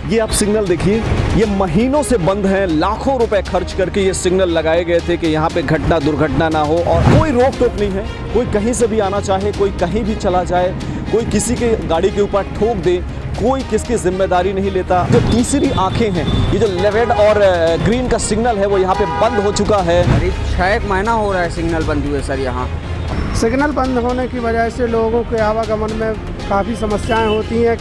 ये आप सिग्नल देखिए, ये महीनों से बंद हैं। लाखों रुपए खर्च करके ये सिग्नल लगाए गए थे कि यहाँ पे घटना दुर्घटना ना हो और कोई रोक टोक नहीं है। कोई कहीं से भी आना चाहे, कोई कहीं भी चला जाए, कोई किसी के गाड़ी के ऊपर ठोक दे, कोई किसकी जिम्मेदारी नहीं लेता। जो तीसरी आंखें हैं, ये जो रेड और ग्रीन का सिग्नल है वो यहाँ पे बंद हो चुका है। करीब 6 महीना हो रहा है सिग्नल बंद हुए सर। यहाँ सिग्नल बंद होने की वजह से लोगों के आवागमन में काफ़ी समस्याएं होती हैं।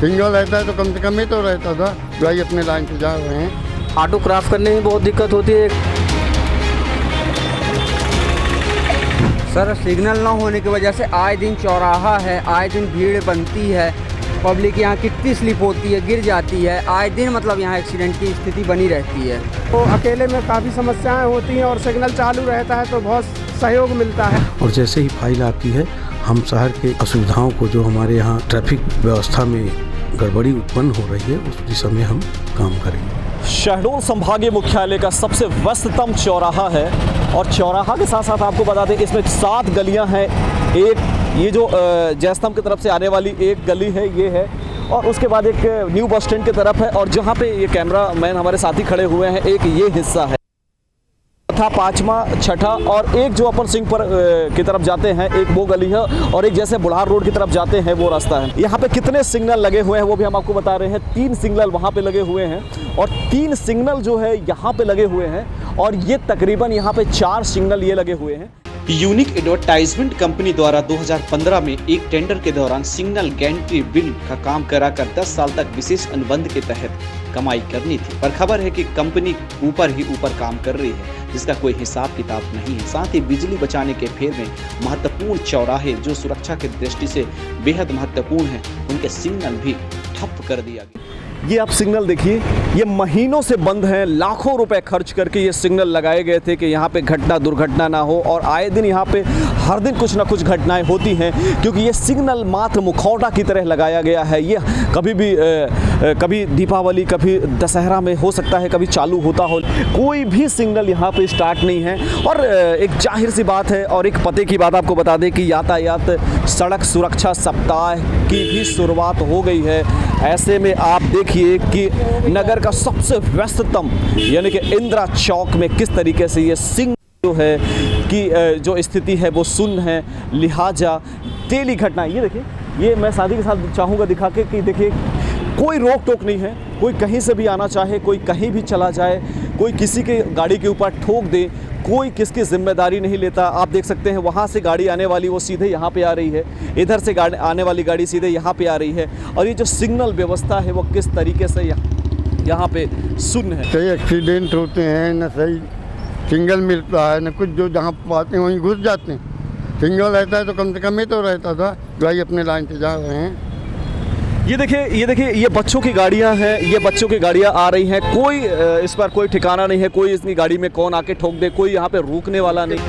सिग्नल रहता है तो कम से कम ही तो रहता था, भाई अपने लाइन से जा रहे हैं। ऑटो क्रॉस करने में बहुत दिक्कत होती है सर। सिग्नल ना होने की वजह से आए दिन चौराहा है, आए दिन भीड़ बनती है, पब्लिक यहाँ कितनी स्लिप होती है, गिर जाती है, आए दिन मतलब यहाँ एक्सीडेंट की स्थिति बनी रहती है। तो अकेले में काफ़ी समस्याएं होती हैं और सिग्नल चालू रहता है तो बहुत सहयोग मिलता है। और जैसे ही फाइल आती है, हम शहर के असुविधाओं को जो हमारे यहाँ ट्रैफिक व्यवस्था में गड़बड़ी उत्पन्न हो रही है उस दिशा में हम काम करेंगे। शहडोल संभागीय मुख्यालय का सबसे व्यस्ततम चौराहा है और चौराहा के साथ साथ आपको बता दें इसमें 7 गलियां हैं। एक ये जो जयस्तंभ की तरफ से आने वाली एक गली है, ये है, और उसके बाद एक न्यू बस स्टैंड की तरफ है, और जहां पे ये कैमरा मैन हमारे साथी खड़े हुए हैं, एक ये हिस्सा है, चौथा, पाँचवा, छठा, और एक जो अपन सिंहपुर की तरफ जाते हैं एक वो गली है, और एक जैसे बुढ़ार रोड की तरफ जाते हैं वो रास्ता है। यहाँ पे कितने सिग्नल लगे हुए हैं वो भी हम आपको बता रहे हैं। 3 सिग्नल वहाँ पे लगे हुए हैं और 3 सिग्नल जो है यहाँ पे लगे हुए हैं, और ये तकरीबन यहाँ पे 4 सिग्नल ये लगे हुए हैं। यूनिक एडवर्टाइजमेंट कंपनी द्वारा 2015 में एक टेंडर के दौरान सिग्नल गैंट्री बिल का काम कराकर 10 साल तक विशेष अनुबंध के तहत कमाई करनी थी, पर खबर है कि कंपनी ऊपर ही ऊपर काम कर रही है जिसका कोई हिसाब किताब नहीं है। साथ ही बिजली बचाने के फेर में महत्वपूर्ण चौराहे जो सुरक्षा की दृष्टि से बेहद महत्वपूर्ण है, उनके सिग्नल भी ठप कर दिया गया। ये आप सिग्नल देखिए, ये महीनों से बंद हैं। लाखों रुपए खर्च करके ये सिग्नल लगाए गए थे कि यहाँ पे घटना दुर्घटना ना हो, और आए दिन यहाँ पे हर दिन कुछ ना कुछ घटनाएं होती हैं, क्योंकि ये सिग्नल मात्र मुखौटा की तरह लगाया गया है। ये कभी भी कभी दीपावली, कभी दशहरा में हो सकता है, कभी चालू होता हो, कोई भी सिग्नल यहाँ पे स्टार्ट नहीं है। और एक जाहिर सी बात है, और एक पते की बात आपको बता दें कि यातायात सड़क सुरक्षा सप्ताह की भी शुरुआत हो गई है। ऐसे में आप देखिए कि नगर का सबसे व्यस्ततम यानी कि इंदिरा चौक में किस तरीके से ये सिग्नल जो है कि जो स्थिति है वो सुन्न है, लिहाजा डेली घटना। ये देखिए, ये मैं शादी के साथ चाहूँगा दिखा के कि देखिए कोई रोक टोक नहीं है। कोई कहीं से भी आना चाहे, कोई कहीं भी चला जाए, कोई किसी के गाड़ी के ऊपर ठोक दे, कोई किसकी जिम्मेदारी नहीं लेता। आप देख सकते हैं वहाँ से गाड़ी आने वाली वो सीधे यहाँ पे आ रही है, इधर से गाड़ी आने वाली गाड़ी सीधे यहाँ पे आ रही है, और ये जो सिग्नल व्यवस्था है वो किस तरीके से यहाँ पे शून्य है। कई एक्सीडेंट होते हैं, न सही सिग्नल मिलता है, न कुछ जो जहाँ पाते हैं वहीं घुस जाते हैं। सिग्नल रहता है तो कम से कम ही तो रहता था, भाई अपने लाइन से जा रहे हैं। ये देखिए ये बच्चों की गाड़ियां हैं, ये बच्चों की गाड़ियां आ रही हैं। कोई इस पर कोई ठिकाना नहीं है, कोई इसकी गाड़ी में कौन आके ठोक दे, कोई यहाँ पे रुकने वाला नहीं।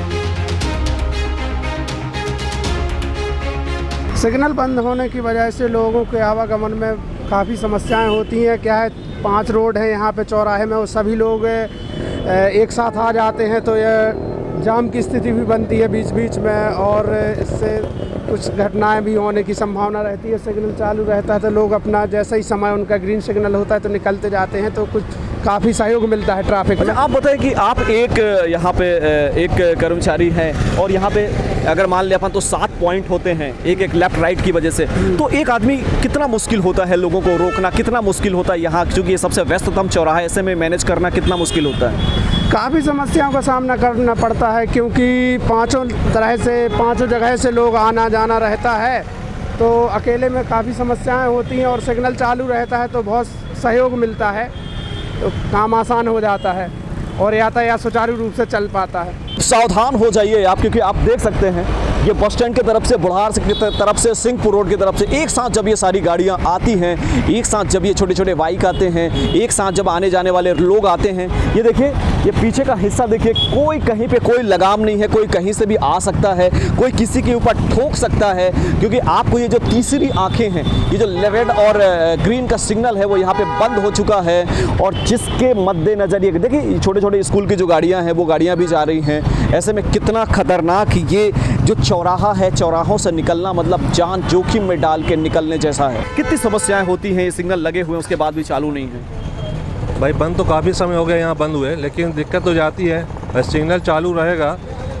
सिग्नल बंद होने की वजह से लोगों के आवागमन में काफ़ी समस्याएं होती हैं। क्या है, 5 रोड हैं यहाँ पे चौराहे में, वो सभी लोग एक साथ आ जाते हैं तो ये जाम की स्थिति भी बनती है बीच बीच में, और इससे कुछ घटनाएं भी होने की संभावना रहती है। सिग्नल चालू रहता है तो लोग अपना जैसे ही समय उनका ग्रीन सिग्नल होता है तो निकलते जाते हैं, तो कुछ काफ़ी सहयोग मिलता है ट्रैफिक में। आप बताएं कि आप एक यहाँ पे एक कर्मचारी हैं, और यहाँ पे अगर मान लिया अपन तो 7 पॉइंट होते हैं एक लेफ्ट राइट की वजह से, तो एक आदमी कितना मुश्किल होता है, लोगों को रोकना कितना मुश्किल होता है यहाँ, क्योंकि ये सबसे व्यस्ततम चौराहा है, ऐसे में मैनेज करना कितना मुश्किल होता है। काफ़ी समस्याओं का सामना करना पड़ता है, क्योंकि 5 जगह से लोग आना जाना रहता है, तो अकेले में काफ़ी समस्याएं होती हैं। और सिग्नल चालू रहता है तो बहुत सहयोग मिलता है, तो काम आसान हो जाता है और यातायात सुचारू रूप से चल पाता है। सावधान हो जाइए आप, क्योंकि आप देख सकते हैं ये बस स्टैंड की तरफ से, बुढ़ार की तरफ से, सिंहपुर रोड की तरफ से एक साथ जब ये सारी गाड़ियां आती हैं, एक साथ जब ये छोटे छोटे बाइक आते हैं, एक साथ जब आने जाने वाले लोग आते हैं, ये देखिए ये पीछे का हिस्सा देखिए, कोई कहीं पे कोई लगाम नहीं है, कोई कहीं से भी आ सकता है, कोई किसी के ऊपर ठोक सकता है, क्योंकि आपको ये जो तीसरी आंखें हैं, ये जो रेड और ग्रीन का सिग्नल है वो यहाँ पे बंद हो चुका है, और जिसके मद्देनजर ये देखिए छोटे छोटे स्कूल की जो गाड़ियाँ हैं वो गाड़ियाँ भी जा रही हैं। ऐसे में कितना खतरनाक ये जो चौराहा है, चौराहों से निकलना मतलब जान जोखिम में डाल के निकलने जैसा है। कितनी समस्याएं होती हैं, ये सिग्नल लगे हुए हैं उसके बाद भी चालू नहीं है। भाई बंद तो काफ़ी समय हो गया यहाँ बंद हुए, लेकिन दिक्कत तो जाती है। बस सिग्नल चालू रहेगा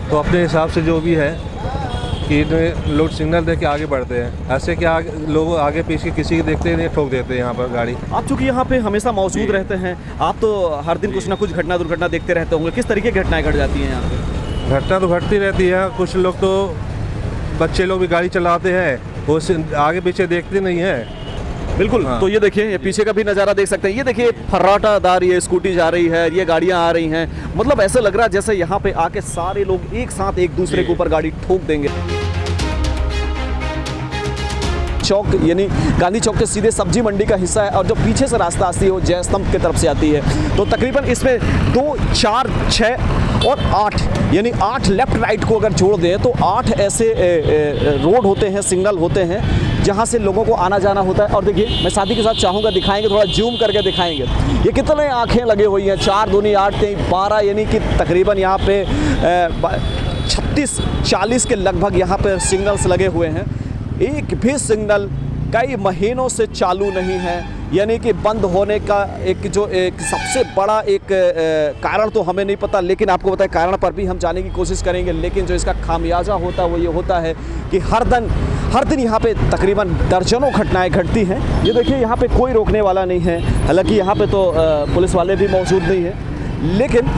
तो अपने हिसाब से जो भी है कि लोग सिग्नल दे के आगे बढ़ते हैं। ऐसे क्या लोग आगे पीछे किसी को देखते नहीं, ठोक देते हैं यहाँ पर गाड़ी। आप चूँकि यहाँ पे हमेशा मौजूद रहते हैं, आप तो हर दिन कुछ ना कुछ घटना दुर्घटना देखते रहते होंगे। किस तरीके की घटनाएं घट जाती हैं यहाँ पे? घटना तो घटती रहती है। कुछ लोग तो बच्चे लोग भी गाड़ी चलाते हैं, वो आगे पीछे देखते नहीं है। बिल्कुल। हाँ। तो ये देखिए, ये पीछे का भी नज़ारा देख सकते हैं। ये देखिए फर्राटादार ये स्कूटी जा रही है, ये गाड़ियाँ आ रही हैं। मतलब ऐसा लग रहा है जैसे यहाँ पे आके सारे लोग एक साथ एक दूसरे के ऊपर गाड़ी ठोक देंगे। चौक यानी गांधी चौक के सीधे सब्जी मंडी का हिस्सा है, और जो पीछे से रास्ता आती है वो जय स्तंभ की तरफ से आती है। तो तकरीबन इसमें 2, 4, 6 और 8 यानी 8 लेफ्ट राइट को अगर जोड़ दें तो 8 ऐसे रोड होते हैं, सिग्नल होते हैं जहां से लोगों को आना जाना होता है। और देखिए, मैं साथी के साथ चाहूँगा दिखाएंगे, थोड़ा जूम करके दिखाएंगे। ये कितने आँखें लगी हुई हैं, 4 दूनी 8 3 12 यानी कि तकरीबन यहाँ पे 36-40 के लगभग यहाँ पे सिग्नल्स लगे हुए हैं। एक भी सिग्नल कई महीनों से चालू नहीं है, यानी कि बंद होने का एक सबसे बड़ा कारण तो हमें नहीं पता, लेकिन आपको पता है कारण पर भी हम जाने की कोशिश करेंगे। लेकिन जो इसका खामियाजा होता है वो ये होता है कि हर दिन यहाँ पे तकरीबन दर्जनों घटनाएं घटती हैं। ये देखिए, यहाँ पे कोई रोकने वाला नहीं है, हालांकि यहाँ पे तो पुलिस वाले भी मौजूद नहीं हैं। लेकिन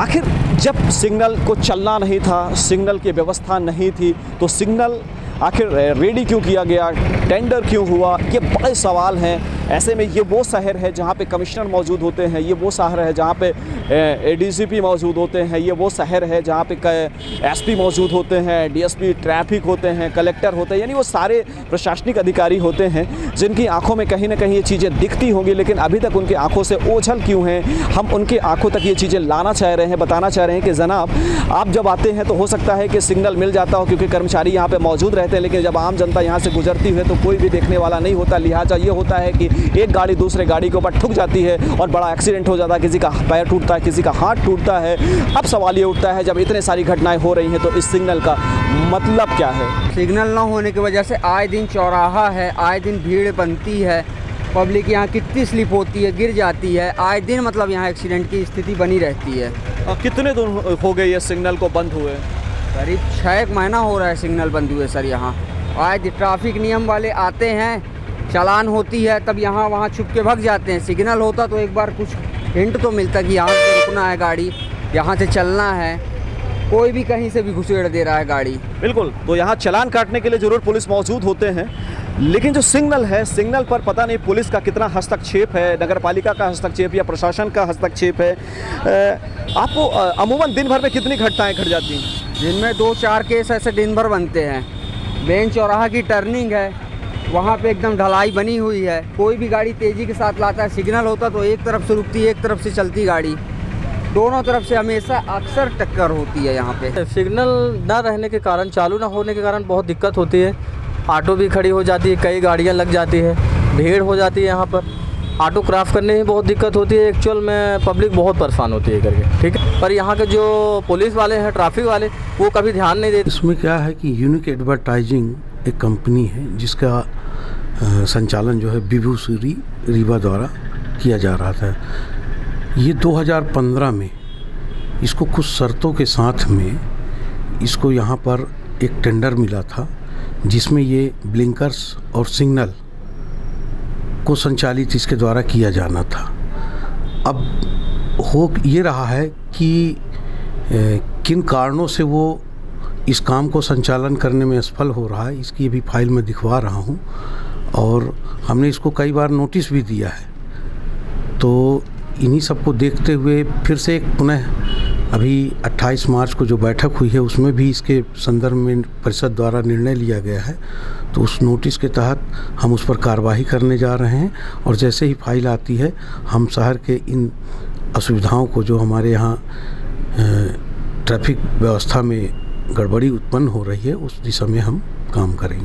आखिर जब सिग्नल को चलना नहीं था, सिग्नल की व्यवस्था नहीं थी, तो सिग्नल आखिर रेडी क्यों किया गया, टेंडर क्यों हुआ, ये बड़े सवाल हैं। ऐसे में ये वो शहर है जहाँ पे कमिश्नर मौजूद होते हैं, ये वो शहर है जहाँ पे एडीसीपी मौजूद होते हैं, ये वो शहर है जहाँ पे एसपी मौजूद होते हैं, डीएसपी ट्रैफिक होते हैं, कलेक्टर होते हैं, यानी वो सारे प्रशासनिक अधिकारी होते हैं जिनकी आंखों में कहीं ना कहीं ये चीज़ें दिखती होंगी, लेकिन अभी तक उनकी आंखों से ओझल क्यों हैं। हम उनकी आंखों तक ये चीज़ें लाना चाह रहे हैं, बताना चाह रहे हैं कि जनाब आप जब आते हैं तो हो सकता है कि सिग्नल मिल जाता हो क्योंकि कर्मचारी यहाँ पर मौजूद रहते हैं, लेकिन जब आम जनता यहाँ से गुजरती है तो कोई भी देखने वाला नहीं होता। लिहाजा ये होता है कि एक गाड़ी दूसरे गाड़ी के ऊपर ठुक जाती है और बड़ा एक्सीडेंट हो जाता है, किसी का पैर टूटता है, किसी का हाथ टूटता है। अब सवाल ये उठता है, जब इतने सारी घटनाएं हो रही हैं तो इस सिग्नल का मतलब क्या है? सिग्नल ना होने की वजह से आए दिन चौराहा है, आए दिन भीड़ बनती है, पब्लिक यहाँ कितनी स्लिप होती है, गिर जाती है, आए दिन मतलब यहाँ एक्सीडेंट की स्थिति बनी रहती है। कितने दिन हो गए ये सिग्नल को बंद हुए? करीब 6 महीना हो रहा है सिग्नल बंद हुए सर। यहाँ आज ट्रैफिक नियम वाले आते हैं, चालान होती है, तब यहाँ वहाँ छुप के भाग जाते हैं। सिग्नल होता तो एक बार कुछ हिंट तो मिलता कि यहाँ से रुकना है गाड़ी, यहाँ से चलना है। कोई भी कहीं से भी घुसेड़ दे रहा है गाड़ी। बिल्कुल। तो यहाँ चालान काटने के लिए ज़रूर पुलिस मौजूद होते हैं, लेकिन जो सिग्नल है, सिग्नल पर पता नहीं पुलिस का कितना हस्तक्षेप है, नगर पालिका का हस्तक्षेप या प्रशासन का हस्तक्षेप है। आपको अमूमन दिन भर में कितनी घटनाएं घट जाती हैं? दिन में 2-4 केस ऐसे दिन भर बनते हैं। मेन चौराहा की टर्निंग है, वहाँ पे एकदम ढलाई बनी हुई है, कोई भी गाड़ी तेज़ी के साथ लाता है, सिग्नल होता तो एक तरफ से रुकती, एक तरफ से चलती गाड़ी, दोनों तरफ से हमेशा अक्सर टक्कर होती है। यहाँ पे सिग्नल ना रहने के कारण, चालू ना होने के कारण बहुत दिक्कत होती है। ऑटो भी खड़ी हो जाती है, कई गाड़ियाँ लग जाती है, भीड़ हो जाती है। यहाँ पर ऑटो क्रॉस करने में बहुत दिक्कत होती है। एक्चुअल में पब्लिक बहुत परेशान होती है करके, ठीक है। पर यहाँ के जो पुलिस वाले हैं, ट्रैफिक वाले, वो कभी ध्यान नहीं देते। इसमें क्या है कि यूनिक एडवर्टाइजिंग एक कंपनी है जिसका संचालन जो है विभूश्री रीवा द्वारा किया जा रहा था। ये 2015 में इसको कुछ शर्तों के साथ में इसको यहाँ पर एक टेंडर मिला था जिसमें ये ब्लिंकर्स और सिग्नल को संचालित इसके द्वारा किया जाना था। अब हो ये रहा है कि किन कारणों से वो इस काम को संचालन करने में असफल हो रहा है, इसकी भी फाइल में दिखवा रहा हूँ और हमने इसको कई बार नोटिस भी दिया है। तो इन्हीं सबको देखते हुए फिर से एक पुनः अभी 28 मार्च को जो बैठक हुई है उसमें भी इसके संदर्भ में परिषद द्वारा निर्णय लिया गया है। तो उस नोटिस के तहत हम उस पर कार्रवाई करने जा रहे हैं और जैसे ही फाइल आती है हम शहर के इन असुविधाओं को, जो हमारे यहाँ ट्रैफिक व्यवस्था में गड़बड़ी उत्पन्न हो रही है, उस दिशा में हम काम करेंगे।